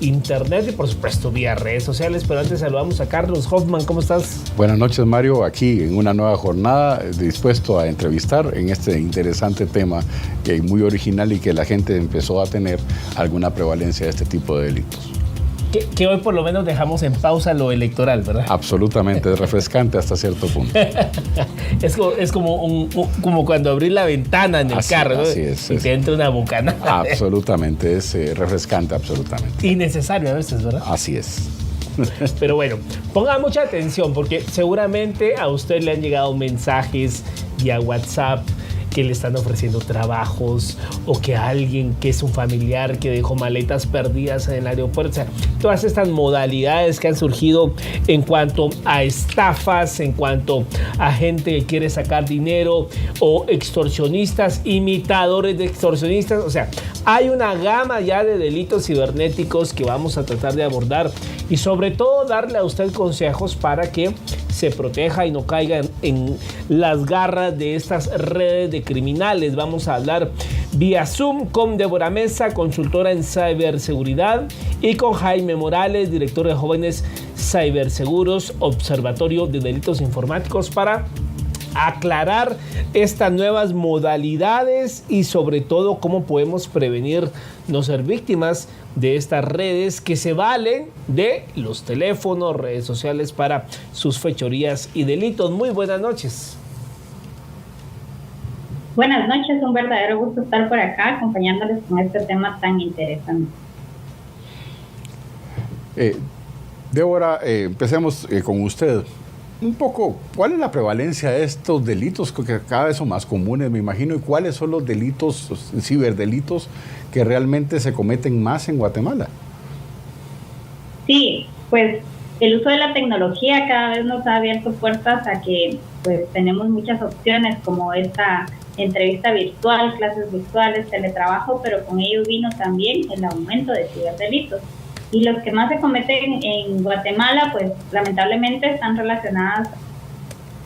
internet y por supuesto vía redes sociales. Pero antes saludamos a Carlos Hoffman. ¿Cómo estás? Buenas noches, Mario, aquí en una nueva jornada, dispuesto a entrevistar en este interesante tema muy original y que la gente empezó a tener alguna prevalencia de este tipo de delitos. Que hoy por lo menos dejamos en pausa lo electoral, ¿verdad? Absolutamente, es refrescante hasta cierto punto. Es como cuando abrir la ventana en el carro, ¿no? Así es. Y te entra una bocanada. Absolutamente, es refrescante, absolutamente. Innecesario a veces, ¿verdad? Así es. Pero bueno, ponga mucha atención porque seguramente a usted le han llegado mensajes vía WhatsApp que le están ofreciendo trabajos o que alguien que es un familiar que dejó maletas perdidas en el aeropuerto. O sea, todas estas modalidades que han surgido en cuanto a estafas, en cuanto a gente que quiere sacar dinero o extorsionistas, imitadores de extorsionistas. O sea, hay una gama ya de delitos cibernéticos que vamos a tratar de abordar y sobre todo darle a usted consejos para que se proteja y no caiga en las garras de estas redes de criminales. Vamos a hablar vía Zoom con Débora Mesa, consultora en ciberseguridad, y con Jaime Morales, director de Jóvenes Ciberseguros, Observatorio de Delitos Informáticos, para aclarar estas nuevas modalidades y sobre todo cómo podemos prevenir no ser víctimas de estas redes que se valen de los teléfonos, redes sociales para sus fechorías y delitos. Muy buenas noches. Buenas noches, un verdadero gusto estar por acá acompañándoles con este tema tan interesante. Débora, empecemos con usted. Un poco, ¿cuál es la prevalencia de estos delitos que cada vez son más comunes, me imagino, y cuáles son los delitos, ciberdelitos, que realmente se cometen más en Guatemala? Sí, pues el uso de la tecnología cada vez nos ha abierto puertas a que pues tenemos muchas opciones como esta entrevista virtual, clases virtuales, teletrabajo, pero con ello vino también el aumento de ciberdelitos. Y los que más se cometen en Guatemala, pues lamentablemente están relacionadas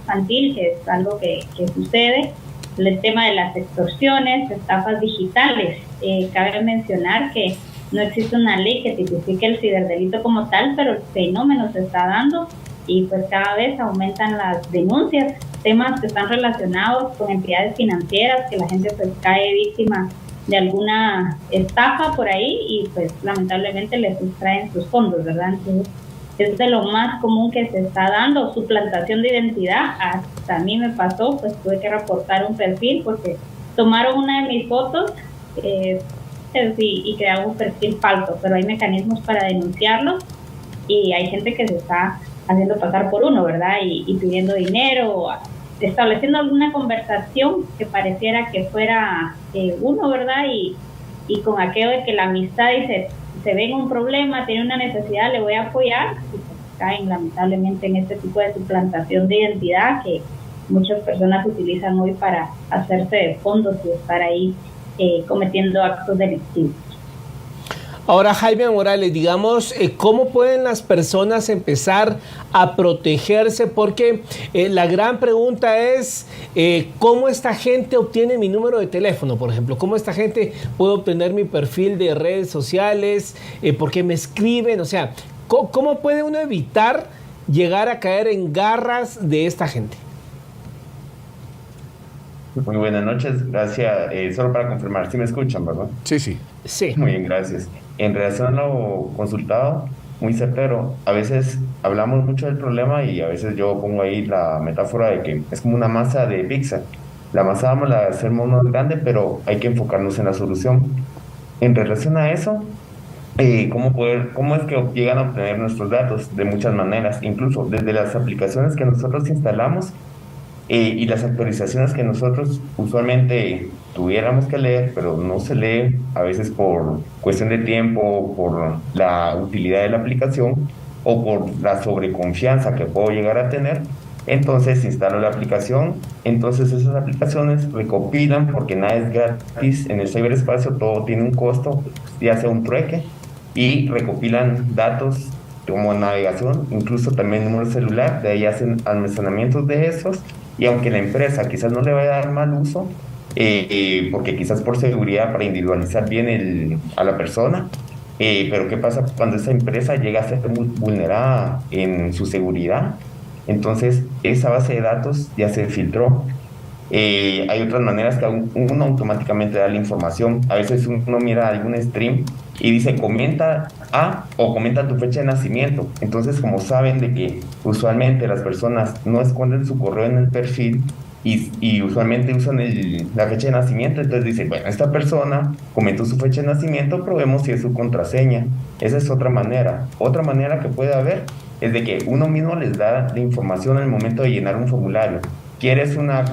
a infantil, que es algo que sucede, el tema de las extorsiones, estafas digitales. Cabe mencionar que no existe una ley que tipifique el ciberdelito como tal, pero el fenómeno se está dando y pues cada vez aumentan las denuncias, temas que están relacionados con entidades financieras, que la gente pues cae víctima de alguna estafa por ahí y pues lamentablemente le sustraen sus fondos, ¿verdad? Entonces es de lo más común que se está dando, suplantación de identidad. Hasta a mí me pasó, pues tuve que reportar un perfil porque tomaron una de mis fotos y crearon un perfil falso, pero hay mecanismos para denunciarlos y hay gente que se está haciendo pasar por uno, ¿verdad? Y pidiendo dinero, estableciendo alguna conversación que pareciera que fuera uno, ¿verdad? Y con aquello de que la amistad dice, se ve en un problema, tiene una necesidad, le voy a apoyar, y pues caen lamentablemente en este tipo de suplantación de identidad que muchas personas utilizan hoy para hacerse de fondos y estar ahí cometiendo actos delictivos. Ahora, Jaime Morales, digamos, ¿cómo pueden las personas empezar a protegerse? Porque la gran pregunta es, ¿cómo esta gente obtiene mi número de teléfono, por ejemplo? ¿Cómo esta gente puede obtener mi perfil de redes sociales? ¿Por qué me escriben? O sea, ¿cómo puede uno evitar llegar a caer en garras de esta gente? Muy buenas noches, gracias. Solo para confirmar, ¿sí me escuchan, verdad? Sí. Sí. Muy bien, gracias. En relación a lo consultado, muy certero, a veces hablamos mucho del problema y a veces yo pongo ahí la metáfora de que es como una masa de pizza. La masa vamos a hacer más grande, pero hay que enfocarnos en la solución. En relación a eso, ¿cómo es que llegan a obtener nuestros datos? De muchas maneras, incluso desde las aplicaciones que nosotros instalamos y las actualizaciones que nosotros usualmente tuviéramos que leer, pero no se lee, a veces por cuestión de tiempo, por la utilidad de la aplicación o por la sobreconfianza que puedo llegar a tener. Entonces instalo la aplicación, entonces esas aplicaciones recopilan, porque nada es gratis en el ciberespacio, todo tiene un costo, ya sea un trueque, y recopilan datos como navegación, incluso también número celular, de ahí hacen almacenamientos de esos. Y aunque la empresa quizás no le vaya a dar mal uso, porque quizás por seguridad, para individualizar bien a la persona, Pero ¿qué pasa cuando esa empresa llega a ser vulnerada en su seguridad? Entonces, esa base de datos ya se filtró. Hay otras maneras que uno automáticamente da la información. A veces uno mira algún stream y dice comenta o comenta tu fecha de nacimiento. Entonces, como saben de que usualmente las personas no esconden su correo en el perfil y usualmente usan la fecha de nacimiento, entonces dice, bueno, esta persona comentó su fecha de nacimiento, probemos si es su contraseña. Esa es otra manera. Otra manera que puede haber es de que uno mismo les da la información en el momento de llenar un formulario. ¿Quieres una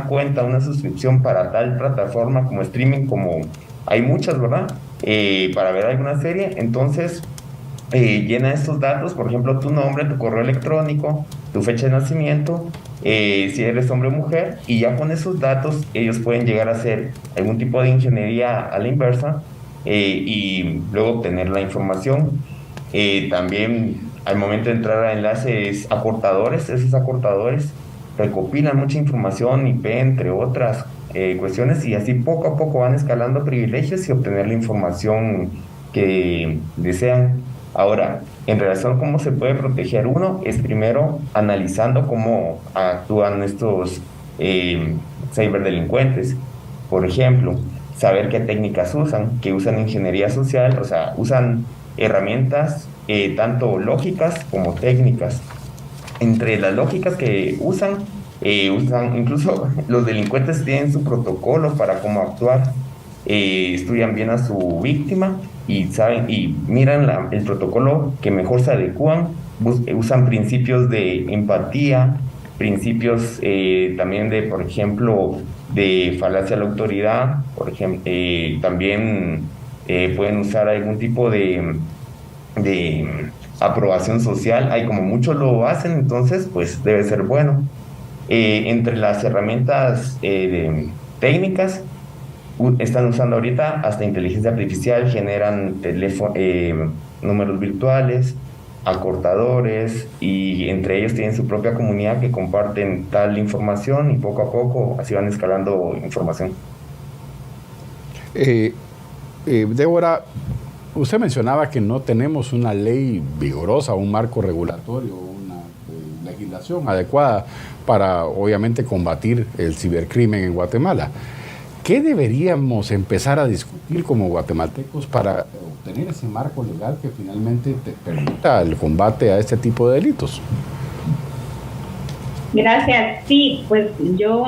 cuenta, una suscripción para tal plataforma como streaming, como hay muchas, ¿verdad? Para ver alguna serie, entonces llena estos datos, por ejemplo, tu nombre, tu correo electrónico, tu fecha de nacimiento, si eres hombre o mujer, y ya con esos datos ellos pueden llegar a hacer algún tipo de ingeniería a la inversa y luego obtener la información. También al momento de entrar a enlaces acortadores, esos acortadores recopilan mucha información, IP, entre otras cuestiones, y así poco a poco van escalando privilegios y obtener la información que desean. Ahora, en relación a cómo se puede proteger uno, es primero analizando cómo actúan estos ciberdelincuentes. Por ejemplo, saber qué técnicas usan, que usan ingeniería social, o sea, usan herramientas tanto lógicas como técnicas. Entre las lógicas que usan, incluso los delincuentes tienen su protocolo para cómo actuar, estudian bien a su víctima y saben y miran el protocolo que mejor se adecúan, usan principios de empatía, principios también de, por ejemplo, de falacia a la autoridad, por ejemplo, también pueden usar algún tipo de aprobación social. Hay como muchos lo hacen, entonces pues debe ser bueno. Entre las herramientas técnicas están usando ahorita hasta inteligencia artificial, generan números virtuales, acortadores, y entre ellos tienen su propia comunidad que comparten tal información y poco a poco así van escalando información. Débora, usted mencionaba que no tenemos una ley vigorosa, un marco regulatorio, una legislación adecuada para, obviamente, combatir el cibercrimen en Guatemala. ¿Qué deberíamos empezar a discutir como guatemaltecos para obtener ese marco legal que finalmente te permita el combate a este tipo de delitos? Gracias. Sí, pues yo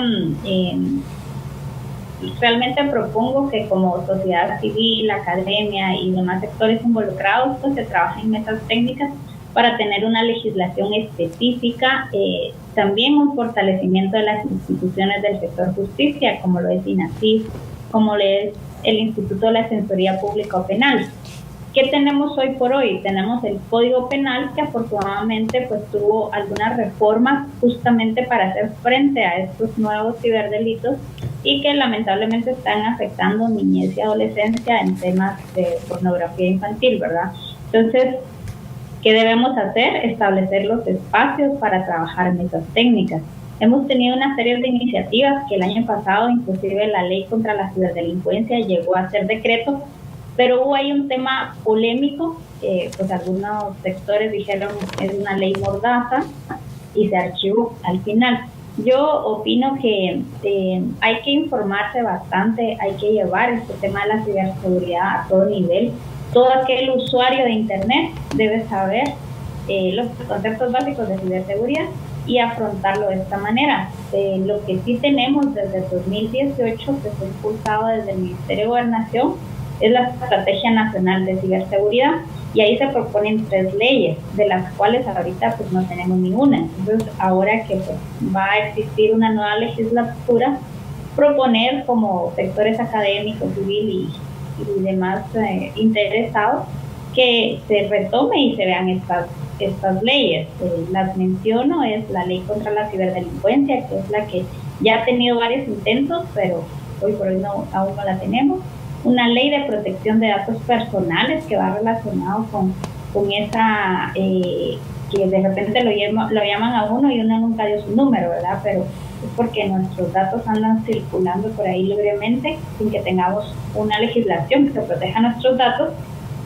realmente propongo que como sociedad civil, academia y demás sectores involucrados, pues se trabajen en esas técnicas para tener una legislación específica, también un fortalecimiento de las instituciones del sector justicia, como lo es INACIF, como lo es el Instituto de la Defensoría Pública o Penal. ¿Qué tenemos hoy por hoy? Tenemos el Código Penal, que afortunadamente pues tuvo algunas reformas justamente para hacer frente a estos nuevos ciberdelitos y que lamentablemente están afectando niñez y adolescencia en temas de pornografía infantil, ¿verdad? Entonces, ¿qué debemos hacer? Establecer los espacios para trabajar en esas técnicas. Hemos tenido una serie de iniciativas que el año pasado, inclusive la ley contra la ciberdelincuencia llegó a ser decreto, pero hubo ahí un tema polémico, pues algunos sectores dijeron es una ley mordaza y se archivó al final. Yo opino que hay que informarse bastante, hay que llevar este tema de la ciberseguridad a todo nivel. Todo aquel usuario de Internet debe saber los conceptos básicos de ciberseguridad y afrontarlo de esta manera. Lo que sí tenemos desde el 2018, que fue impulsado desde el Ministerio de Gobernación, es la Estrategia Nacional de Ciberseguridad, y ahí se proponen 3 leyes, de las cuales ahorita pues no tenemos ninguna. Entonces, ahora que pues, va a existir una nueva legislatura, proponer como sectores académicos, civil y demás interesados, que se retome y se vean estas leyes. Las menciono, es la ley contra la ciberdelincuencia, que es la que ya ha tenido varios intentos, pero hoy por hoy aún no la tenemos. Una ley de protección de datos personales que va relacionado con esa, que de repente lo llaman a uno y uno nunca dio su número, ¿verdad? Pero es porque nuestros datos andan circulando por ahí libremente sin que tengamos una legislación que proteja nuestros datos.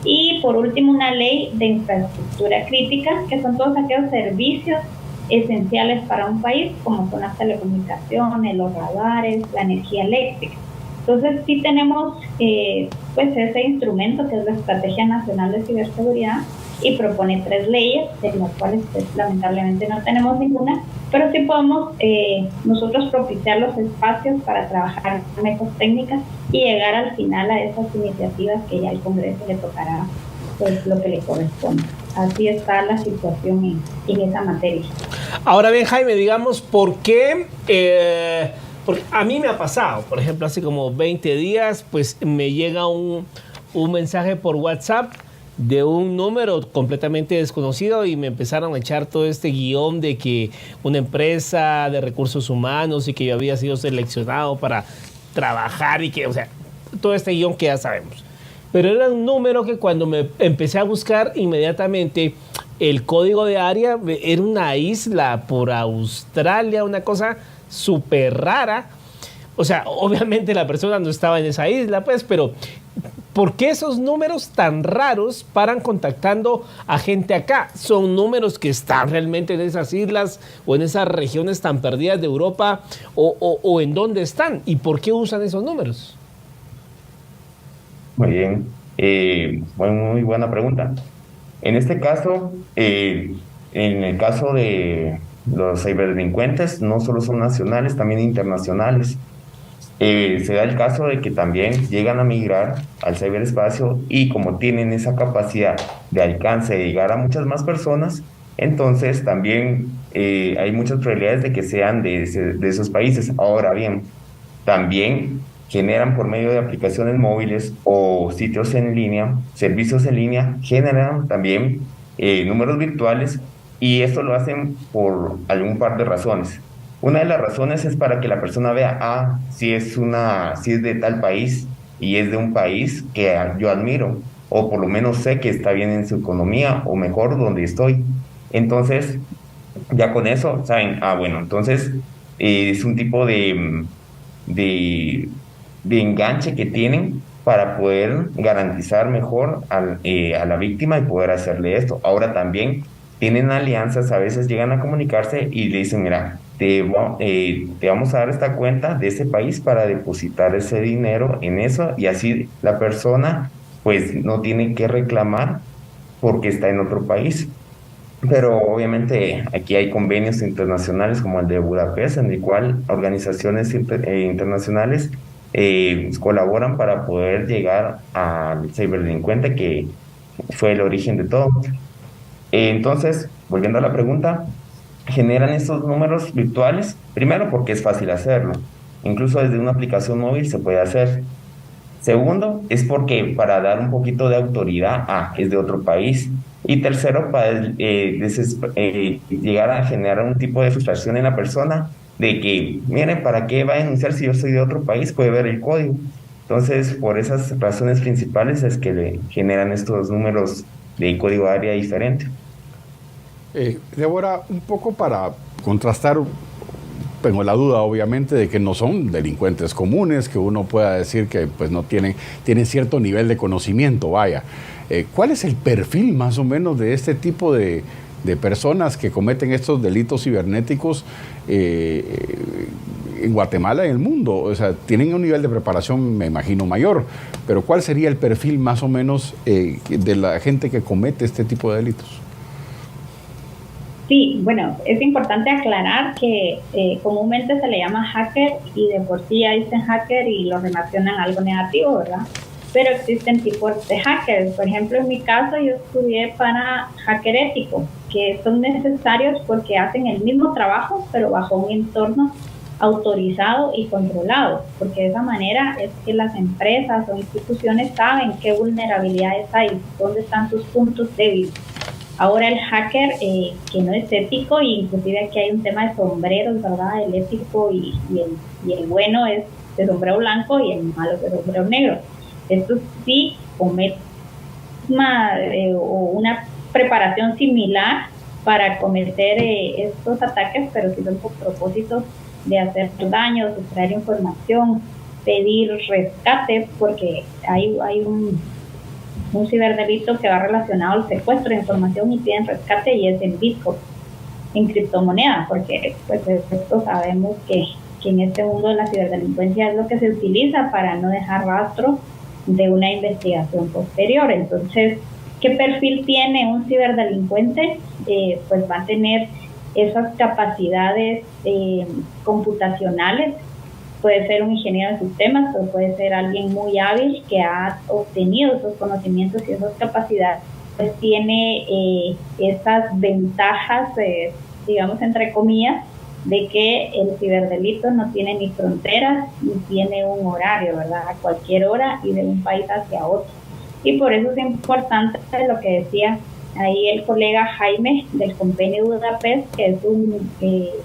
Y por último, una ley de infraestructura crítica, que son todos aquellos servicios esenciales para un país, como son las telecomunicaciones, los radares, la energía eléctrica. Entonces sí tenemos pues ese instrumento que es la Estrategia Nacional de Ciberseguridad, y propone 3 leyes, de las cuales pues, lamentablemente no tenemos ninguna, pero sí podemos nosotros propiciar los espacios para trabajar mesas técnicas y llegar al final a esas iniciativas que ya al Congreso le tocará pues lo que le corresponde. Así está la situación en esa materia. Ahora bien, Jaime, digamos, ¿por qué? Porque a mí me ha pasado, por ejemplo, hace como 20 días, pues me llega un mensaje por WhatsApp de un número completamente desconocido y me empezaron a echar todo este guión de que una empresa de recursos humanos y que yo había sido seleccionado para trabajar y que, o sea, todo este guión que ya sabemos. Pero era un número que cuando me empecé a buscar inmediatamente el código de área, era una isla por Australia, una cosa súper rara. O sea, obviamente la persona no estaba en esa isla, pues, pero ¿por qué esos números tan raros paran contactando a gente acá? ¿Son números que están realmente en esas islas o en esas regiones tan perdidas de Europa? ¿O en dónde están? ¿Y por qué usan esos números? Muy bien, muy buena pregunta. En este caso, en el caso de los ciberdelincuentes, no solo son nacionales, también internacionales. Se da el caso de que también llegan a migrar al ciberespacio y como tienen esa capacidad de alcance de llegar a muchas más personas, entonces también hay muchas probabilidades de que sean de esos países. Ahora bien, también generan por medio de aplicaciones móviles o sitios en línea, servicios en línea, generan también números virtuales, y esto lo hacen por algún par de razones. Una de las razones es para que la persona vea, si es de tal país y es de un país que yo admiro, o por lo menos sé que está bien en su economía, o mejor donde estoy. Entonces, ya con eso, saben, bueno, entonces es un tipo de enganche que tienen para poder garantizar mejor a la víctima y poder hacerle esto. Ahora también tienen alianzas, a veces llegan a comunicarse y le dicen, mira, te vamos a dar esta cuenta de ese país para depositar ese dinero en eso, y así la persona pues no tiene que reclamar porque está en otro país. Pero obviamente aquí hay convenios internacionales como el de Budapest, en el cual organizaciones internacionales colaboran para poder llegar al ciberdelincuente, que fue el origen de todo. Entonces, volviendo a la pregunta, generan estos números virtuales, primero porque es fácil hacerlo, incluso desde una aplicación móvil se puede hacer. Segundo, es porque para dar un poquito de autoridad, es de otro país. Y tercero, para llegar a generar un tipo de frustración en la persona de que, miren, ¿para qué va a denunciar si yo soy de otro país? Puede ver el código. Entonces, por esas razones principales es que le generan estos números de código de área diferente. Débora, un poco para contrastar, tengo la duda obviamente de que no son delincuentes comunes, que uno pueda decir que pues no tienen cierto nivel de conocimiento, vaya. ¿Cuál es el perfil más o menos de este tipo de personas que cometen estos delitos cibernéticos en Guatemala y en el mundo? O sea, tienen un nivel de preparación, me imagino, mayor, pero ¿cuál sería el perfil más o menos de la gente que comete este tipo de delitos? Sí, bueno, es importante aclarar que comúnmente se le llama hacker y de por sí ya dicen hacker y lo relacionan a algo negativo, ¿verdad? Pero existen tipos de hackers. Por ejemplo, en mi caso yo estudié para hacker ético, que son necesarios porque hacen el mismo trabajo, pero bajo un entorno autorizado y controlado, porque de esa manera es que las empresas o instituciones saben qué vulnerabilidades hay, dónde están sus puntos débiles. Ahora el hacker que no es ético, y inclusive aquí hay un tema de sombreros, ¿verdad? El ético y el bueno es de sombrero blanco y el malo es de sombrero negro. Estos sí cometen una preparación similar para cometer estos ataques, pero sí son con propósitos de hacer daño, sustraer información, pedir rescate, porque hay un ciberdelito que va relacionado al secuestro de información y piden rescate, y es en Bitcoin, en criptomoneda, porque pues esto sabemos que en este mundo de la ciberdelincuencia es lo que se utiliza para no dejar rastro de una investigación posterior. Entonces, ¿qué perfil tiene un ciberdelincuente? Pues va a tener esas capacidades computacionales. Puede ser un ingeniero de sistemas, pero puede ser alguien muy hábil que ha obtenido esos conocimientos y esas capacidades. Pues tiene esas ventajas, digamos entre comillas, de que el ciberdelito no tiene ni fronteras ni tiene un horario, ¿verdad? A cualquier hora y de un país hacia otro. Y por eso es importante lo que decía ahí el colega Jaime del Convenio de Budapest, que es un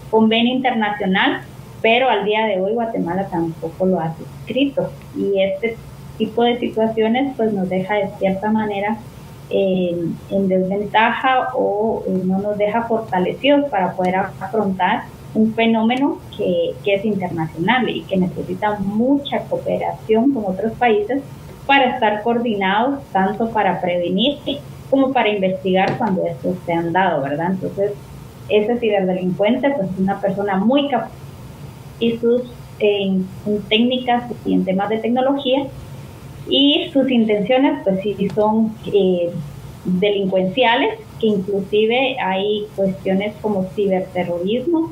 convenio internacional, pero al día de hoy Guatemala tampoco lo ha suscrito. Y este tipo de situaciones pues nos deja de cierta manera en desventaja o no nos deja fortalecidos para poder afrontar un fenómeno que es internacional y que necesita mucha cooperación con otros países para estar coordinados, tanto para prevenir como para investigar cuando estos se han dado, ¿verdad? Entonces, ese ciberdelincuente pues es una persona muy capaz y sus en técnicas y en temas de tecnología, y sus intenciones pues sí son delincuenciales, que inclusive hay cuestiones como ciberterrorismo.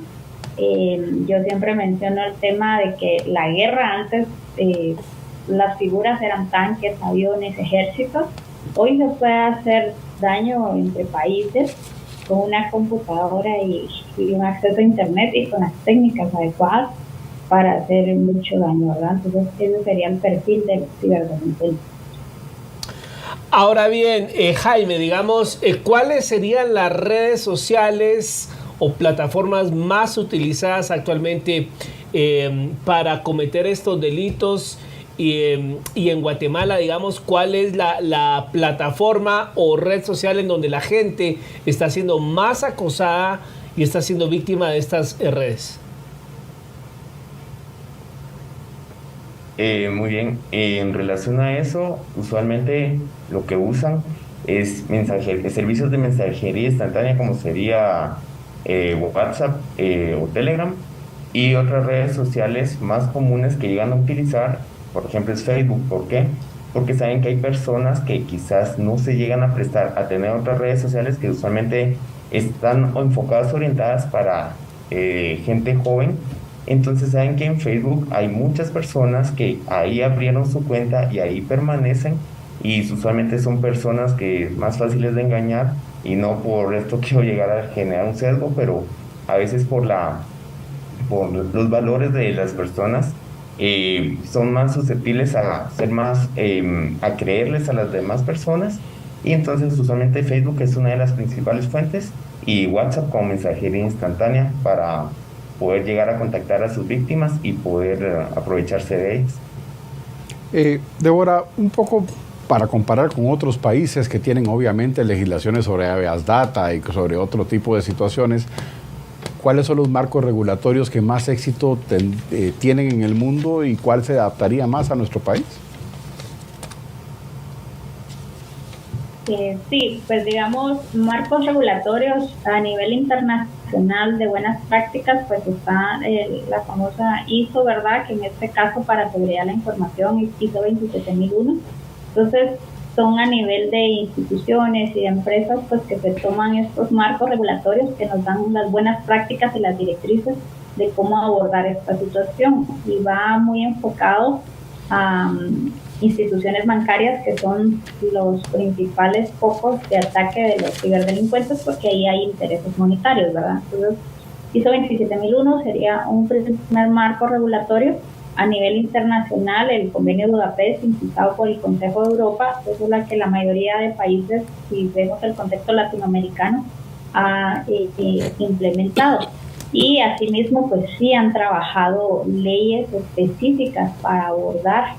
Yo siempre menciono el tema de que la guerra antes, las figuras eran tanques, aviones, ejércitos. Hoy se puede hacer daño entre países con una computadora y un acceso a internet y con las técnicas adecuadas para hacer mucho daño, ¿verdad? Entonces ese sería el perfil del ciberdelincuente. Ahora bien, Jaime, digamos, ¿cuáles serían las redes sociales o plataformas más utilizadas actualmente para cometer estos delitos? Y en Guatemala, digamos, ¿cuál es la plataforma o red social en donde la gente está siendo más acosada y está siendo víctima de estas redes? Muy bien, en relación a eso, usualmente lo que usan es servicios de mensajería instantánea, como sería WhatsApp o Telegram, y otras redes sociales más comunes que llegan a utilizar, por ejemplo, es Facebook. ¿Por qué? Porque saben que hay personas que quizás no se llegan a prestar a tener otras redes sociales que usualmente están enfocadas, orientadas para gente joven. Entonces saben que en Facebook hay muchas personas que ahí abrieron su cuenta y ahí permanecen, y usualmente son personas que es más fáciles de engañar, y no por esto quiero llegar a generar un sesgo, pero a veces por los valores de las personas son más susceptibles a ser más, a creerles a las demás personas, y entonces usualmente Facebook es una de las principales fuentes, y WhatsApp como mensajería instantánea para poder llegar a contactar a sus víctimas y poder aprovecharse de ellas. Débora, un poco para comparar con otros países que tienen obviamente legislaciones sobre habeas data y sobre otro tipo de situaciones, ¿cuáles son los marcos regulatorios que más éxito tienen en el mundo y cuál se adaptaría más a nuestro país? Sí, pues digamos, marcos regulatorios a nivel internacional de buenas prácticas, pues está la famosa ISO, ¿verdad? Que en este caso para seguridad de la información es ISO 27001. Entonces, son a nivel de instituciones y de empresas pues que se toman estos marcos regulatorios que nos dan las buenas prácticas y las directrices de cómo abordar esta situación, y va muy enfocado a instituciones bancarias, que son los principales focos de ataque de los ciberdelincuentes, porque ahí hay intereses monetarios, ¿verdad? Entonces, ISO 27001 sería un primer marco regulatorio. A nivel internacional, el Convenio de Budapest, impulsado por el Consejo de Europa, es la que la mayoría de países, si vemos el contexto latinoamericano, ha implementado. Y asimismo, pues sí han trabajado leyes específicas para abordar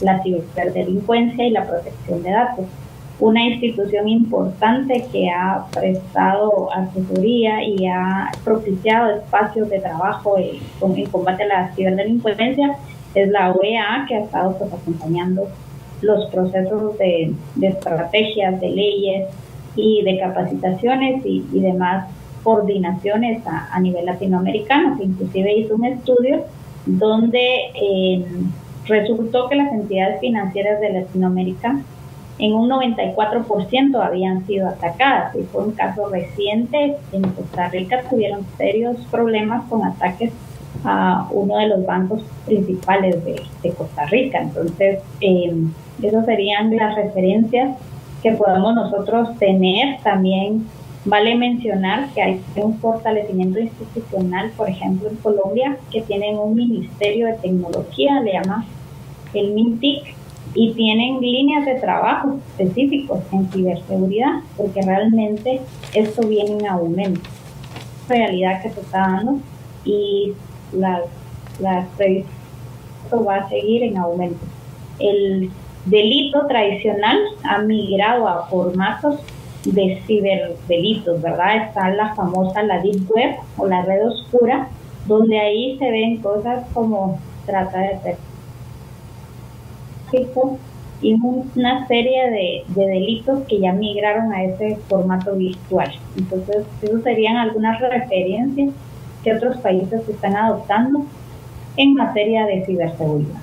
la ciberdelincuencia y la protección de datos. Una institución importante que ha prestado asesoría y ha propiciado espacios de trabajo en combate a la ciberdelincuencia es la OEA, que ha estado pues acompañando los procesos de estrategias, de leyes y de capacitaciones y demás coordinaciones a nivel latinoamericano, que inclusive hizo un estudio donde resultó que las entidades financieras de Latinoamérica en un 94% habían sido atacadas, y fue un caso reciente. En Costa Rica tuvieron serios problemas con ataques a uno de los bancos principales de Costa Rica. Entonces, esas serían las referencias que podemos nosotros tener. También vale mencionar que hay un fortalecimiento institucional, por ejemplo, en Colombia, que tienen un ministerio de tecnología, le llama el MINTIC, y tienen líneas de trabajo específicos en ciberseguridad, porque realmente esto viene en aumento. Realidad que se está dando, y las previsiones va a seguir en aumento. El delito tradicional ha migrado a formatos de ciberdelitos, ¿verdad? Está la famosa la Deep Web o la red oscura, donde ahí se ven cosas como trata de y una serie de delitos que ya migraron a ese formato virtual. Entonces, esas serían algunas referencias que otros países están adoptando en materia de ciberseguridad.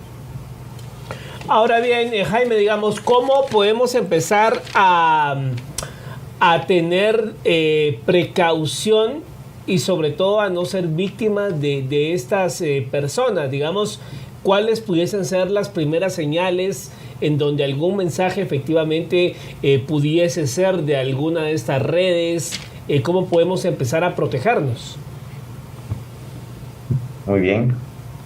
Ahora bien, Jaime, digamos, ¿cómo podemos empezar a tener precaución y sobre todo a no ser víctimas de estas personas? Digamos, ¿cuáles pudiesen ser las primeras señales en donde algún mensaje efectivamente pudiese ser de alguna de estas redes? ¿Cómo podemos empezar a protegernos? Muy bien.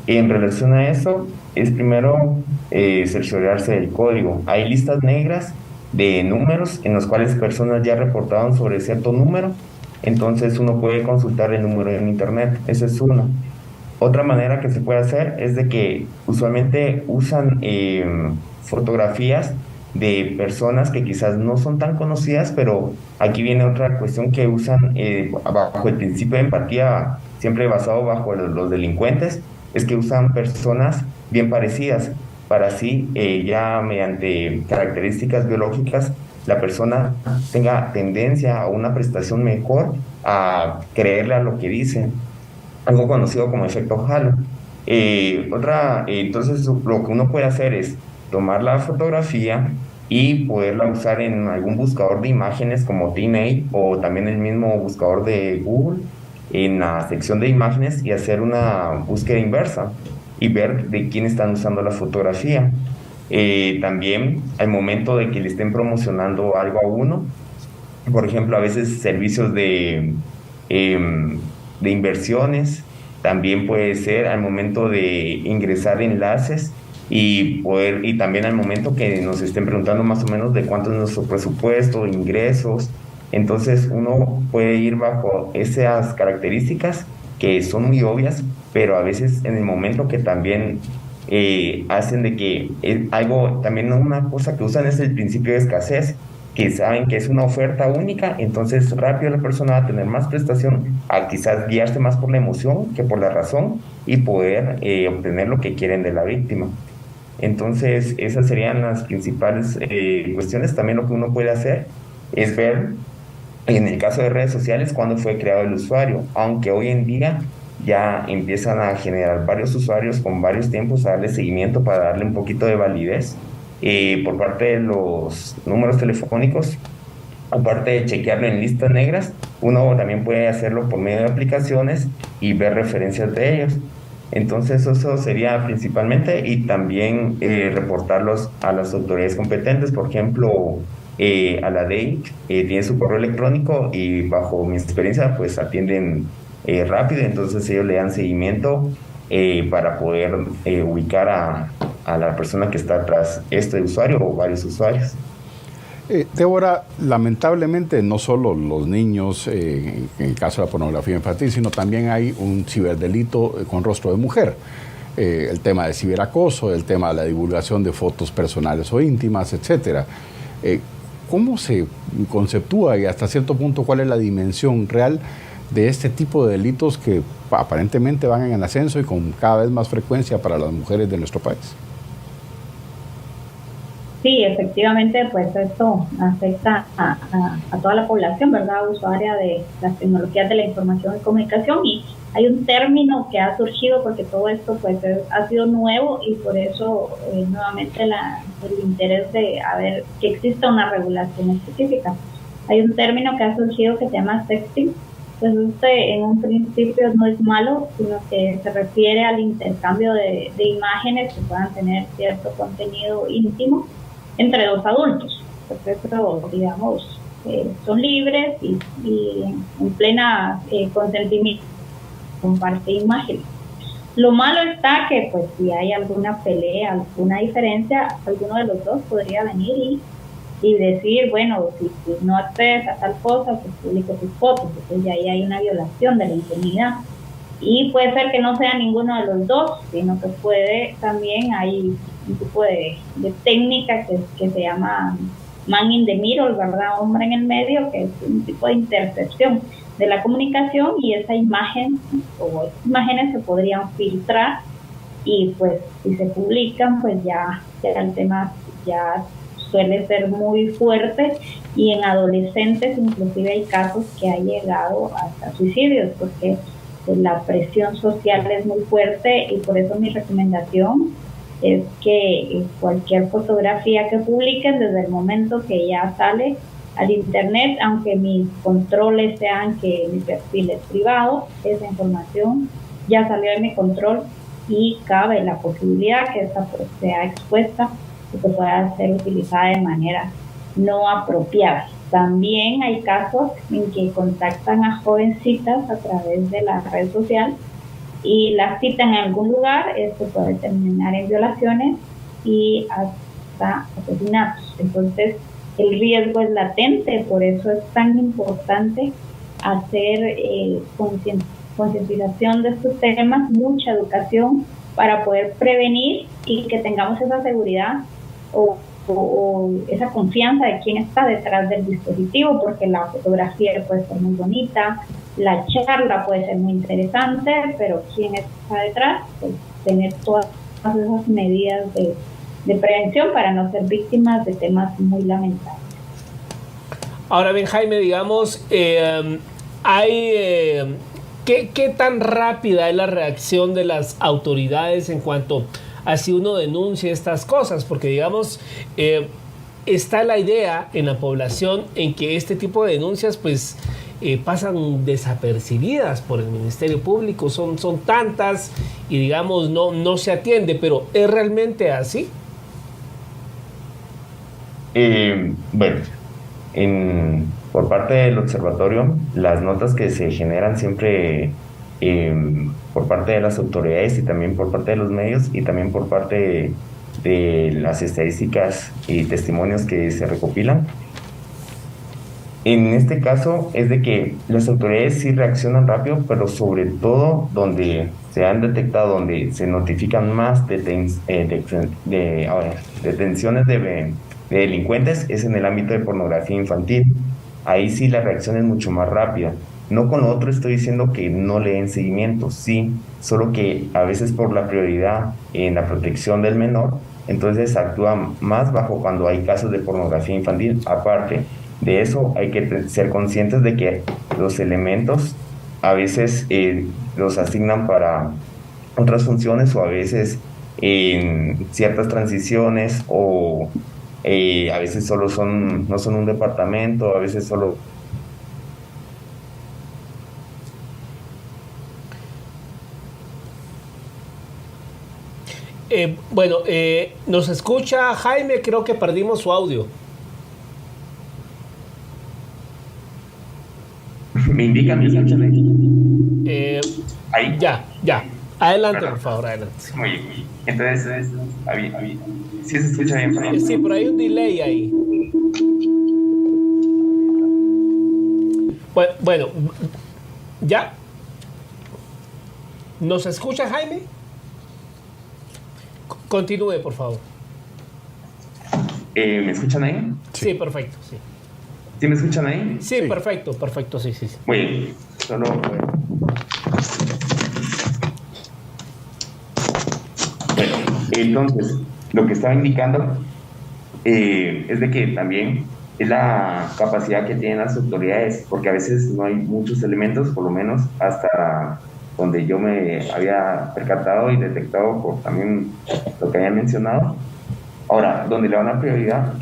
En relación a eso, es primero cerciorarse del código. Hay listas negras de números en los cuales personas ya reportaron sobre cierto número, entonces uno puede consultar el número en internet. Esa es una. Otra manera que se puede hacer es de que usualmente usan fotografías de personas que quizás no son tan conocidas, pero aquí viene otra cuestión que usan bajo el principio de empatía, siempre basado bajo los delincuentes, es que usan personas bien parecidas para así ya mediante características biológicas la persona tenga tendencia a una prestación mejor a creerle a lo que dicen, algo conocido como efecto halo. Entonces lo que uno puede hacer es tomar la fotografía y poderla usar en algún buscador de imágenes como TinEye o también el mismo buscador de Google en la sección de imágenes y hacer una búsqueda inversa y ver de quién están usando la fotografía. También al momento de que le estén promocionando algo a uno, por ejemplo, a veces servicios de inversiones, también puede ser al momento de ingresar enlaces y también al momento que nos estén preguntando más o menos de cuánto es nuestro presupuesto, ingresos. Entonces uno puede ir bajo esas características que son muy obvias, pero a veces en el momento que también hacen de que algo, también una cosa que usan es el principio de escasez, que saben que es una oferta única, entonces rápido la persona va a tener más prestación a quizás guiarse más por la emoción que por la razón y poder obtener lo que quieren de la víctima. Entonces esas serían las principales cuestiones. También lo que uno puede hacer es ver en el caso de redes sociales cuándo fue creado el usuario, aunque hoy en día ya empiezan a generar varios usuarios con varios tiempos a darle seguimiento para darle un poquito de validez. Por parte de los números telefónicos, aparte de chequearlo en listas negras, uno también puede hacerlo por medio de aplicaciones y ver referencias de ellos. Entonces eso sería principalmente, y también reportarlos a las autoridades competentes. Por ejemplo, a la DEI tiene su correo electrónico y bajo mi experiencia pues atienden rápido, entonces ellos le dan seguimiento para poder ubicar a la persona que está tras este usuario o varios usuarios. Débora, lamentablemente no solo los niños, en el caso de la pornografía infantil, sino también hay un ciberdelito con rostro de mujer. El tema de ciberacoso, el tema de la divulgación de fotos personales o íntimas, etcétera. ¿Cómo se conceptúa y hasta cierto punto cuál es la dimensión real de este tipo de delitos que aparentemente van en ascenso y con cada vez más frecuencia para las mujeres de nuestro país? Sí, efectivamente, pues esto afecta a toda la población, ¿verdad? Usuaria de las tecnologías de la información y comunicación, y hay un término que ha surgido porque todo esto pues ha sido nuevo, y por eso nuevamente el interés de ver que exista una regulación específica. Hay un término que ha surgido que se llama sexting. Pues en un principio no es malo, sino que se refiere al intercambio de imágenes que puedan tener cierto contenido íntimo entre dos adultos. Pues eso, digamos, son libres y en plena consentimiento compartir imágenes. Lo malo está que pues si hay alguna pelea, alguna diferencia, alguno de los dos podría venir y decir, bueno, si no accedes a tal cosa, pues publico tus fotos. Entonces ahí hay una violación de la intimidad. Y puede ser que no sea ninguno de los dos, sino que también hay un tipo de técnica que se llama man in the middle, ¿verdad? Hombre en el medio, que es un tipo de intercepción de la comunicación, y esa imagen o esas imágenes se podrían filtrar, y pues si se publican, pues ya el tema ya suele ser muy fuerte, y en adolescentes inclusive hay casos que han llegado hasta suicidios, porque la presión social es muy fuerte, y por eso mi recomendación es que cualquier fotografía que publiquen, desde el momento que ya sale al internet, aunque mis controles sean que mi perfil es privado, esa información ya salió de mi control y cabe la posibilidad que esta sea expuesta y que pueda ser utilizada de manera no apropiada. También hay casos en que contactan a jovencitas a través de la red social y las citan en algún lugar. Esto puede terminar en violaciones y hasta asesinatos. Entonces, el riesgo es latente, por eso es tan importante hacer concientización de estos temas, mucha educación para poder prevenir y que tengamos esa seguridad o esa confianza de quién está detrás del dispositivo, porque la fotografía puede ser muy bonita, la charla puede ser muy interesante, pero quién está detrás, pues tener todas esas medidas de prevención para no ser víctimas de temas muy lamentables. Ahora bien, Jaime, digamos, ¿qué tan rápida es la reacción de las autoridades en cuanto a si uno denuncia estas cosas? Porque, digamos, está la idea en la población en que este tipo de denuncias, pues, pasan desapercibidas por el Ministerio Público, son tantas y, digamos, no se atiende, pero ¿es realmente así? Bueno, por parte del observatorio, las notas que se generan siempre por parte de las autoridades y también por parte de los medios y también por parte de las estadísticas y testimonios que se recopilan, en este caso es de que las autoridades sí reaccionan rápido, pero sobre todo donde se han detectado, donde se notifican más detenciones de delincuentes, es en el ámbito de pornografía infantil. Ahí sí la reacción es mucho más rápida. No con lo otro estoy diciendo que no le den seguimiento, sí, solo que a veces por la prioridad en la protección del menor, entonces actúa más bajo cuando hay casos de pornografía infantil. Aparte de eso, hay que ser conscientes de que los elementos a veces los asignan para otras funciones, o a veces en ciertas transiciones, o a veces solo no son un departamento, a veces solo... Bueno, ¿nos escucha Jaime? Creo que perdimos su audio. ¿Me indican? ¿Me escuchan ahí? Ya. Adelante, por favor, adelante. Muy bien. Entonces, ¿sí se escucha bien? ¿Por sí, pero hay un delay ahí. Bueno, ¿ya? ¿Nos escucha Jaime? Continúe, por favor. ¿Me escuchan ahí? Sí, perfecto, sí. ¿Sí me escuchan ahí? Sí, perfecto, sí. Muy bien. Solo... Bueno, entonces, lo que estaba indicando es de que también es la capacidad que tienen las autoridades, porque a veces no hay muchos elementos, por lo menos hasta donde yo me había percatado y detectado por también lo que había mencionado. Ahora, donde le dan una prioridad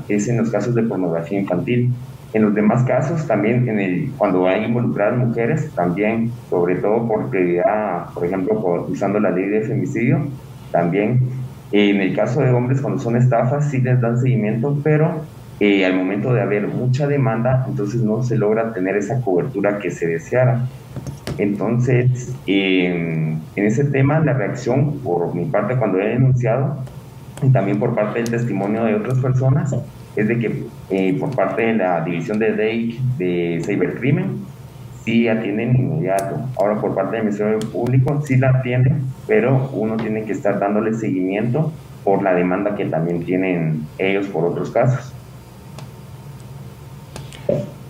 es en los casos de pornografía infantil. En los demás casos, también cuando hay involucradas mujeres, también, sobre todo por prioridad, por ejemplo, usando la ley de femicidio, también. En el caso de hombres, cuando son estafas, sí les dan seguimiento, pero al momento de haber mucha demanda, entonces no se logra tener esa cobertura que se deseara. Entonces, en ese tema, la reacción por mi parte cuando he denunciado, y también por parte del testimonio de otras personas, es de que por parte de la división de DEIC de cibercrimen, sí atienden inmediato. Ahora por parte del Ministerio Público sí la atienden, pero uno tiene que estar dándole seguimiento por la demanda que también tienen ellos por otros casos.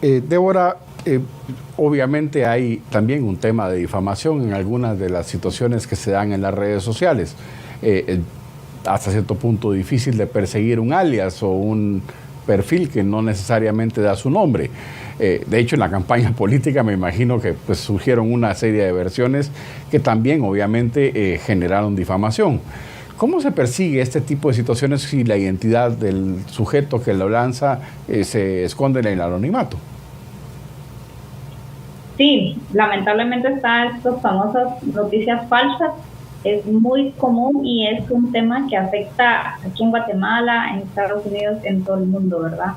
Débora, obviamente hay también un tema de difamación en algunas de las situaciones que se dan en las redes sociales. Hasta cierto punto difícil de perseguir un alias o un perfil que no necesariamente da su nombre. De hecho, en la campaña política me imagino que pues, surgieron una serie de versiones que también obviamente generaron difamación. ¿Cómo se persigue este tipo de situaciones si la identidad del sujeto que lo lanza se esconde en el anonimato? Sí, lamentablemente están estas famosas noticias falsas. Es muy común y es un tema que afecta aquí en Guatemala, en Estados Unidos, en todo el mundo, ¿verdad?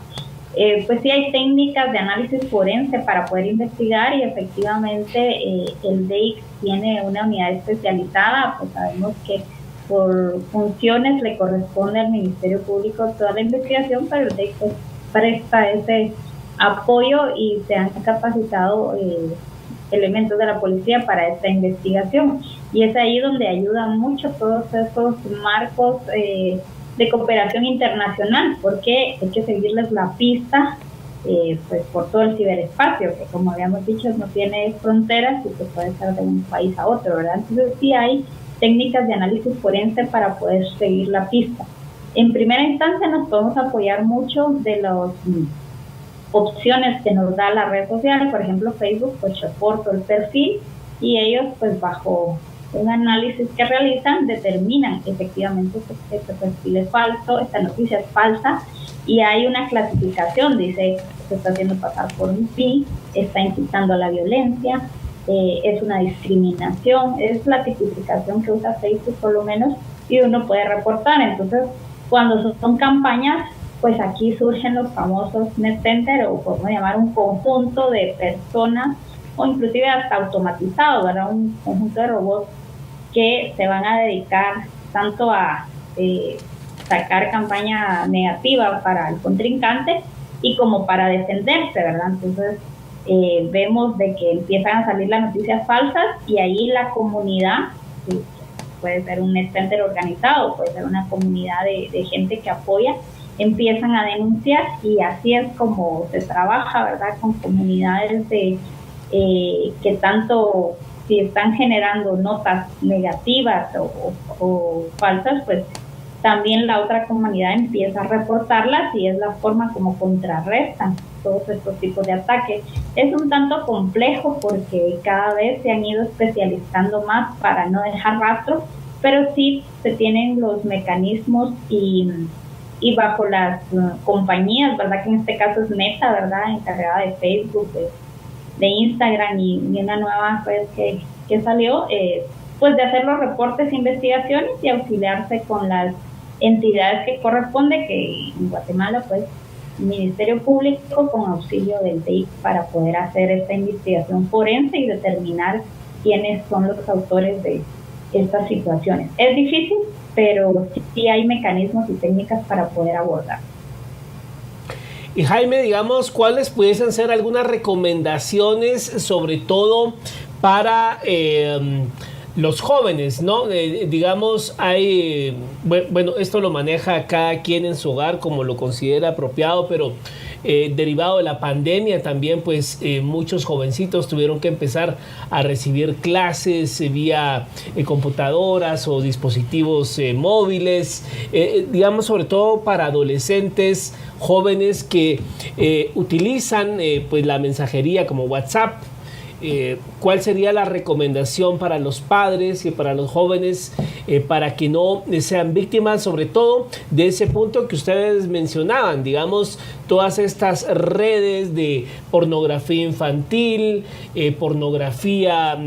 Pues sí hay técnicas de análisis forense para poder investigar y efectivamente el DEIC tiene una unidad especializada, pues sabemos que por funciones le corresponde al Ministerio Público toda la investigación, pero el DEIC pues, presta ese apoyo y se han capacitado elementos de la policía para esta investigación. Y es ahí donde ayudan mucho todos esos marcos de cooperación internacional, porque hay que seguirles la pista pues por todo el ciberespacio, que como habíamos dicho no tiene fronteras y que puede ser de un país a otro, ¿verdad? Entonces sí hay técnicas de análisis forense para poder seguir la pista. En primera instancia nos podemos apoyar mucho de las opciones que nos da la red social, por ejemplo Facebook, pues reporto el perfil y ellos pues bajo un análisis que realizan determinan efectivamente que este perfil es falso, esta noticia es falsa y hay una clasificación, dice se está haciendo pasar por un PI, está incitando a la violencia, es una discriminación, es la tipificación que usa Facebook por lo menos y uno puede reportar. Entonces cuando son campañas pues aquí surgen los famosos net center o podemos llamar un conjunto de personas o inclusive hasta automatizados, ¿verdad? Un conjunto de robots que se van a dedicar tanto a sacar campaña negativa para el contrincante y como para defenderse, ¿verdad? Entonces vemos de que empiezan a salir las noticias falsas y ahí la comunidad, puede ser un net center organizado, puede ser una comunidad de gente que apoya, empiezan a denunciar y así es como se trabaja, ¿verdad? Con comunidades que tanto si están generando notas negativas o falsas, pues también la otra comunidad empieza a reportarlas y es la forma como contrarrestan todos estos tipos de ataques. Es un tanto complejo porque cada vez se han ido especializando más para no dejar rastros, pero sí se tienen los mecanismos y bajo las compañías, ¿verdad? Que en este caso es Meta, ¿verdad? Encargada de Facebook, de Instagram y una nueva red que salió, pues de hacer los reportes e investigaciones y auxiliarse con las entidades que corresponde, que en Guatemala pues el Ministerio Público con auxilio del DEIC para poder hacer esta investigación forense y determinar quiénes son los autores de estas situaciones. Es difícil, pero sí hay mecanismos y técnicas para poder abordar. Y Jaime, digamos, ¿cuáles pudiesen ser algunas recomendaciones, sobre todo para los jóvenes, ¿no? Digamos, hay, bueno, esto lo maneja cada quien en su hogar como lo considera apropiado, pero derivado de la pandemia también, pues muchos jovencitos tuvieron que empezar a recibir clases vía computadoras o dispositivos móviles, digamos sobre todo para adolescentes jóvenes que utilizan pues la mensajería como WhatsApp. ¿Cuál sería la recomendación para los padres y para los jóvenes para que no sean víctimas, sobre todo de ese punto que ustedes mencionaban, digamos, todas estas redes de pornografía infantil, pornografía,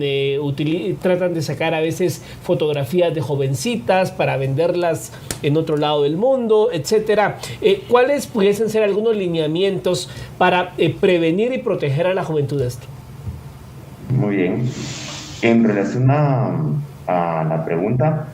tratan de sacar a veces fotografías de jovencitas para venderlas en otro lado del mundo, etcétera? ¿Cuáles pudiesen ser algunos lineamientos para prevenir y proteger a la juventud de esto? Muy bien. En relación a la pregunta,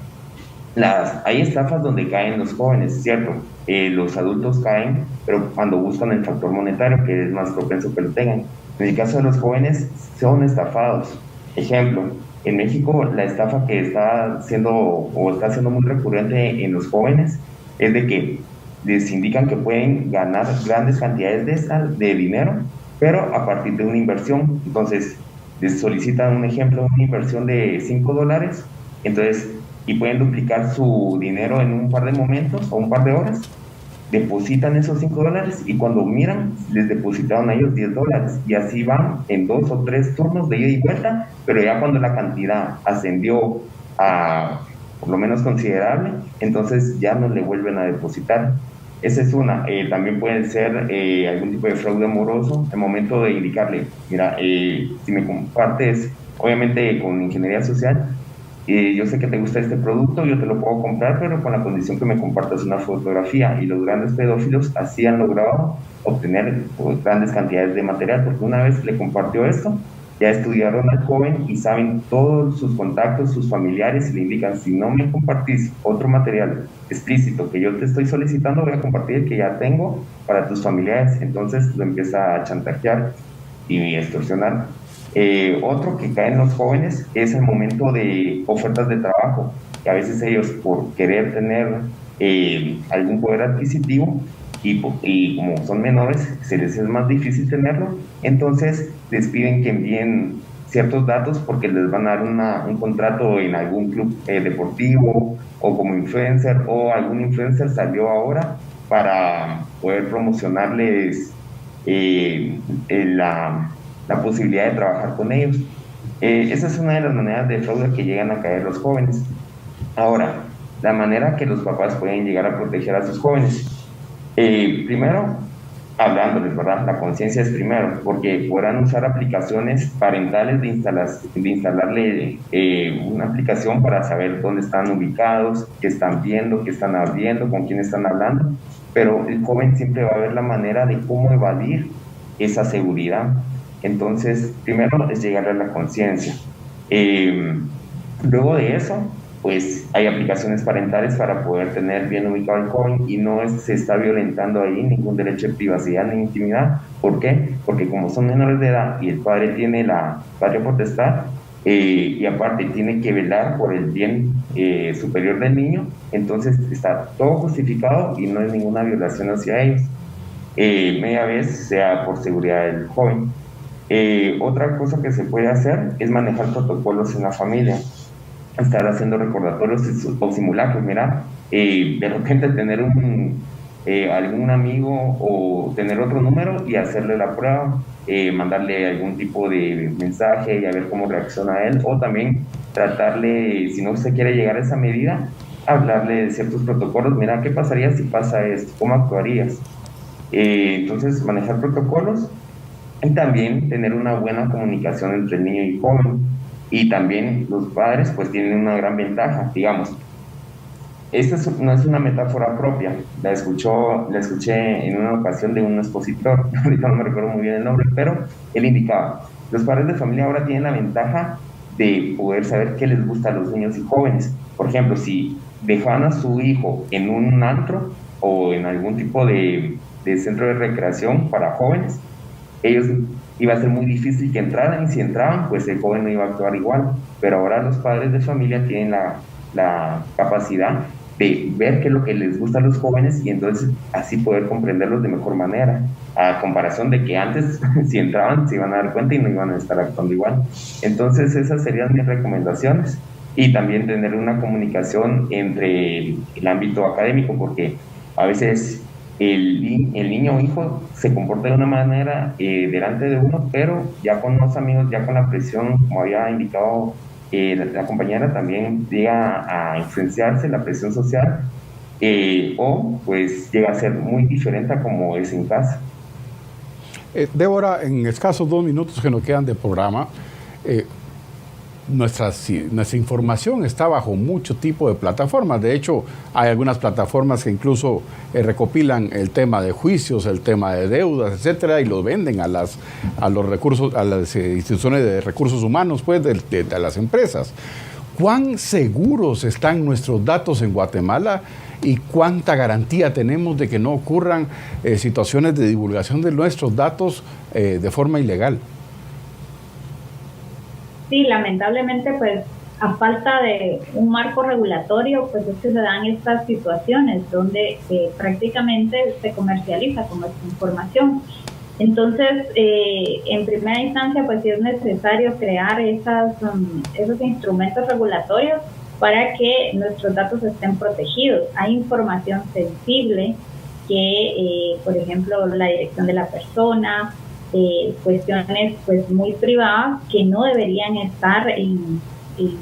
hay estafas donde caen los jóvenes, ¿cierto? Los adultos caen, pero cuando buscan el factor monetario, que es más propenso que lo tengan. En el caso de los jóvenes, son estafados. Ejemplo, en México la estafa que está siendo muy recurrente en los jóvenes es de que les indican que pueden ganar grandes cantidades de dinero, pero a partir de una inversión. Entonces, les solicitan un ejemplo, una inversión de $5, entonces, y pueden duplicar su dinero en un par de momentos o un par de horas, depositan esos $5 y cuando miran, les depositaron a ellos $10 y así van en 2 o 3 turnos de ida y vuelta, pero ya cuando la cantidad ascendió a por lo menos considerable, entonces ya no le vuelven a depositar. Esa es una. También puede ser algún tipo de fraude amoroso, el momento de indicarle, mira, si me compartes, obviamente con ingeniería social, yo sé que te gusta este producto, yo te lo puedo comprar, pero con la condición que me compartas una fotografía. Y los grandes pedófilos así han logrado obtener grandes cantidades de material, porque una vez le compartió esto, ya estudiaron al joven y saben todos sus contactos, sus familiares, y le indican, si no me compartís otro material explícito que yo te estoy solicitando, voy a compartir el que ya tengo para tus familiares. Entonces lo empieza a chantajear y extorsionar. Otro que cae en los jóvenes es el momento de ofertas de trabajo, que a veces ellos, por querer tener algún poder adquisitivo, y como son menores, se les es más difícil tenerlo, entonces les piden que envíen ciertos datos porque les van a dar un contrato en algún club deportivo o como influencer, o algún influencer salió ahora para poder promocionarles la posibilidad de trabajar con ellos. Esa es una de las maneras de fraude que llegan a caer los jóvenes. Ahora, la manera que los papás pueden llegar a proteger a sus jóvenes. Primero, hablándoles, ¿verdad? La conciencia es primero, porque podrán usar aplicaciones parentales de instalarle una aplicación para saber dónde están ubicados, qué están viendo, qué están abriendo, con quién están hablando, pero el joven siempre va a ver la manera de cómo evadir esa seguridad. Entonces, primero es llegar a la conciencia. Luego de eso, pues hay aplicaciones parentales para poder tener bien ubicado al joven y no se está violentando ahí ningún derecho de privacidad ni intimidad. ¿Por qué? Porque como son menores de edad y el padre tiene la patria potestad y aparte tiene que velar por el bien superior del niño, entonces está todo justificado y no hay ninguna violación hacia ellos. Media vez sea por seguridad del joven. Otra cosa que se puede hacer es manejar protocolos en la familia. Estar haciendo recordatorios o simulacros, mira, de repente tener algún amigo o tener otro número y hacerle la prueba, mandarle algún tipo de mensaje y a ver cómo reacciona él, o también tratarle, si no se quiere llegar a esa medida, hablarle de ciertos protocolos. Mira, ¿qué pasaría si pasa esto? ¿Cómo actuarías? Entonces, manejar protocolos y también tener una buena comunicación entre el niño y el joven. Y también los padres pues tienen una gran ventaja, digamos. Esta no es una metáfora propia, la escuché en una ocasión de un expositor, ahorita no me recuerdo muy bien el nombre, pero él indicaba, los padres de familia ahora tienen la ventaja de poder saber qué les gusta a los niños y jóvenes. Por ejemplo, si dejaban a su hijo en un antro o en algún tipo de centro de recreación para jóvenes, ellos iba a ser muy difícil que entraran, y si entraban, pues el joven no iba a actuar igual. Pero ahora los padres de familia tienen la capacidad de ver qué es lo que les gusta a los jóvenes y entonces así poder comprenderlos de mejor manera, a comparación de que antes si entraban se iban a dar cuenta y no iban a estar actuando igual. Entonces esas serían mis recomendaciones, y también tener una comunicación entre el ámbito académico, porque a veces el niño o hijo se comporta de una manera delante de uno, pero ya con los amigos, ya con la presión, como había indicado la compañera, también llega a influenciarse la presión social, o pues llega a ser muy diferente a como es en casa. Débora, en escasos 2 minutos que nos quedan de programa, nuestra información está bajo mucho tipo de plataformas. De hecho, hay algunas plataformas que incluso recopilan el tema de juicios, el tema de deudas, etcétera, y los venden a las instituciones de recursos humanos, pues, de las empresas. ¿Cuán seguros están nuestros datos en Guatemala y cuánta garantía tenemos de que no ocurran situaciones de divulgación de nuestros datos de forma ilegal? Sí, lamentablemente, pues a falta de un marco regulatorio, pues es que se dan estas situaciones donde prácticamente se comercializa con esta información. Entonces, en primera instancia, pues sí es necesario crear esos instrumentos regulatorios para que nuestros datos estén protegidos. Hay información sensible que, por ejemplo, la dirección de la persona, cuestiones pues muy privadas que no deberían estar en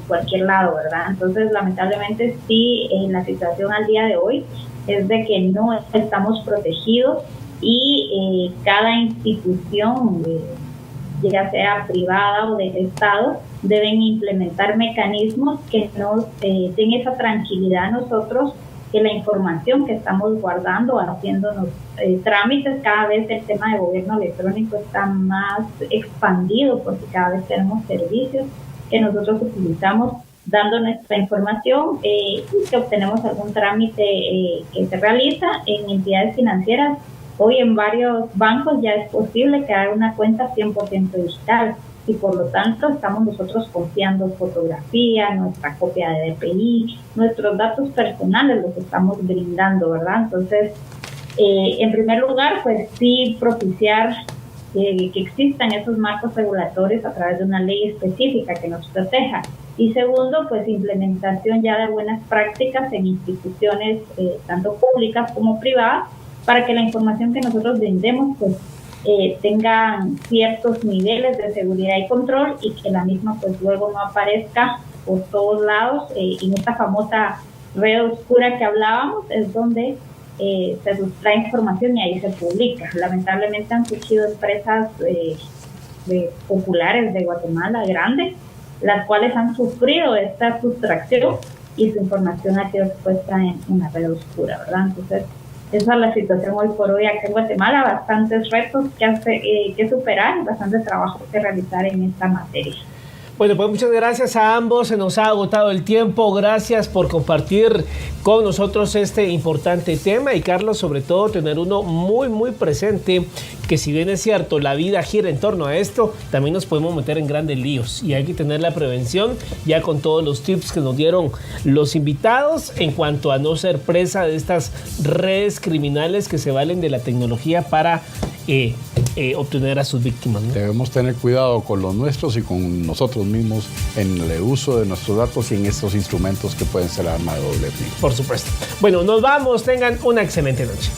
cualquier lado, ¿verdad? Entonces, lamentablemente sí, la situación al día de hoy es de que no estamos protegidos y cada institución, ya sea privada o del Estado, deben implementar mecanismos que nos den esa tranquilidad a nosotros, que la información que estamos guardando, haciéndonos trámites, cada vez el tema de gobierno electrónico está más expandido porque cada vez tenemos servicios que nosotros utilizamos dando nuestra información y que obtenemos algún trámite que se realiza en entidades financieras. Hoy en varios bancos ya es posible crear una cuenta 100% digital y por lo tanto estamos nosotros confiando fotografía, nuestra copia de DPI, nuestros datos personales los estamos brindando, ¿verdad? Entonces, en primer lugar, pues sí propiciar que existan esos marcos regulatorios a través de una ley específica que nos proteja. Y segundo, pues implementación ya de buenas prácticas en instituciones tanto públicas como privadas para que la información que nosotros brindemos pues tengan ciertos niveles de seguridad y control y que la misma pues luego no aparezca por todos lados. En esta famosa red oscura que hablábamos es donde se sustrae información y ahí se publica. Lamentablemente han surgido empresas populares de Guatemala grandes, las cuales han sufrido esta sustracción y su información ha sido expuesta en una red oscura, ¿verdad? Entonces, esa es la situación hoy por hoy acá en Guatemala, bastantes retos que superar, bastante trabajo que realizar en esta materia. Bueno, pues muchas gracias a ambos, se nos ha agotado el tiempo, gracias por compartir con nosotros este importante tema y Carlos, sobre todo tener uno muy presente, que si bien es cierto, la vida gira en torno a esto, también nos podemos meter en grandes líos y hay que tener la prevención ya con todos los tips que nos dieron los invitados en cuanto a no ser presa de estas redes criminales que se valen de la tecnología para obtener a sus víctimas, ¿no? Debemos tener cuidado con los nuestros y con nosotros mismos en el uso de nuestros datos y en estos instrumentos que pueden ser arma de doble filo. Por supuesto. Bueno, nos vamos. Tengan una excelente noche.